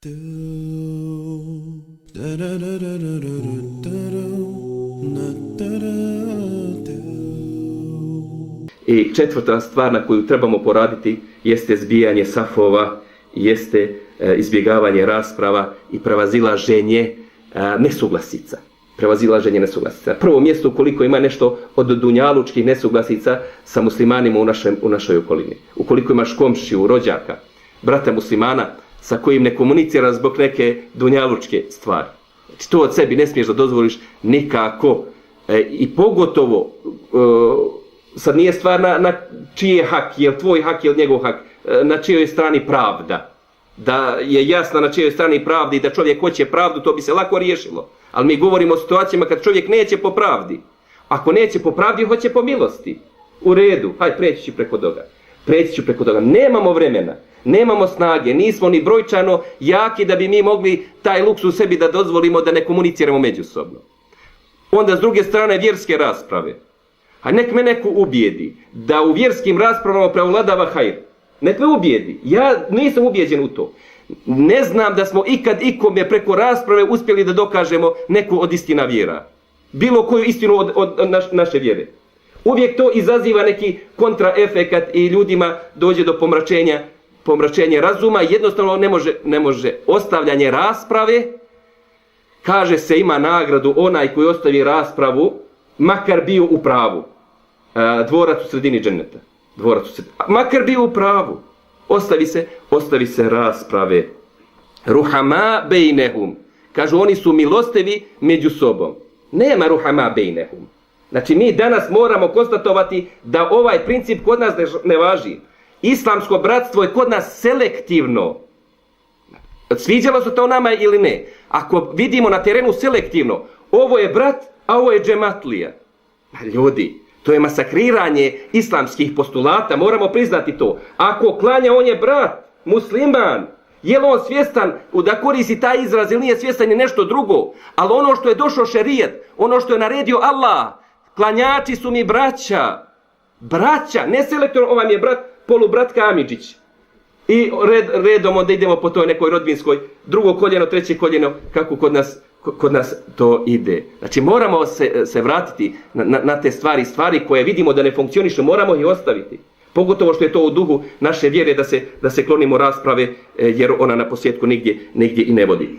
I četvrta stvar na koju trebamo poraditi jeste zbijanje safova, jeste izbjegavanje rasprava i prevazilaženje nesuglasica. Na prvom mjestu ukoliko ima nešto od dunjalučkih nesuglasica sa muslimanima u našoj okolini. Ukoliko imaš komšiju, rođaka, brata muslimana sa kojim ne komunicira zbog neke dunjalučke stvari. Znači, to od sebi ne smiješ da dozvoliš nikako. I pogotovo, sad nije stvar na čiji je hak, je li tvoj hak, je li njegov hak, na čijoj je strani pravda. Da je jasna na čijoj strani pravdi i da čovjek hoće pravdu, to bi se lako riješilo. Ali mi govorimo o situacijama kad čovjek neće po pravdi. Ako neće po pravdi, hoće po milosti. U redu, hajde, preći ću preko toga. Nemamo vremena, nemamo snage, nismo ni brojčano jaki da bi mi mogli taj luksuz sebi da dozvolimo da ne komuniciramo međusobno. Onda s druge strane vjerske rasprave. A nek me neko ubijedi da u vjerskim raspravama prevladava hajr. Nek me ubijedi. Ja nisam ubijeđen u to. Ne znam da smo ikad ikome preko rasprave uspjeli da dokažemo neku od istina vjera. Bilo koju istinu od naše vjere. Uvijek to izaziva neki kontraefekat i ljudima dođe do pomračenja razuma. Jednostavno ne može ostavljanje rasprave. Kaže se ima nagradu onaj koji ostavi raspravu, makar bio u pravu. Dvorac u sredini dženeta. Makar bio u pravu. Ostavi se rasprave. Ruhama bejnehum. Kažu oni su milostivi među sobom. Nema ruhama bejnehum. Znači mi danas moramo konstatovati da ovaj princip kod nas ne važi. Islamsko bratstvo je kod nas selektivno. Sviđalo se to nama ili ne? Ako vidimo na terenu selektivno, ovo je brat, a ovo je džematlija. Ljudi, to je masakriranje islamskih postulata, moramo priznati to. Ako klanja, on je brat, musliman. Je li on svjestan da koristi taj izraz ili nije svjestan je nešto drugo? Ali ono što je došao šerijat, ono što je naredio Allah, klanjači su mi braća. Braća, ne selektor, ovaj mi je brat, polubrat Kamidžić. I redom onda idemo po toj nekoj rodbinskoj, drugo koljeno, treće koljeno, kako kod nas to ide. Znači moramo se vratiti na te stvari koje vidimo da ne funkcionišu, moramo ih ostaviti. Pogotovo što je to u duhu naše vjere da se klonimo rasprave jer ona na posljedku nigdje i ne vodi.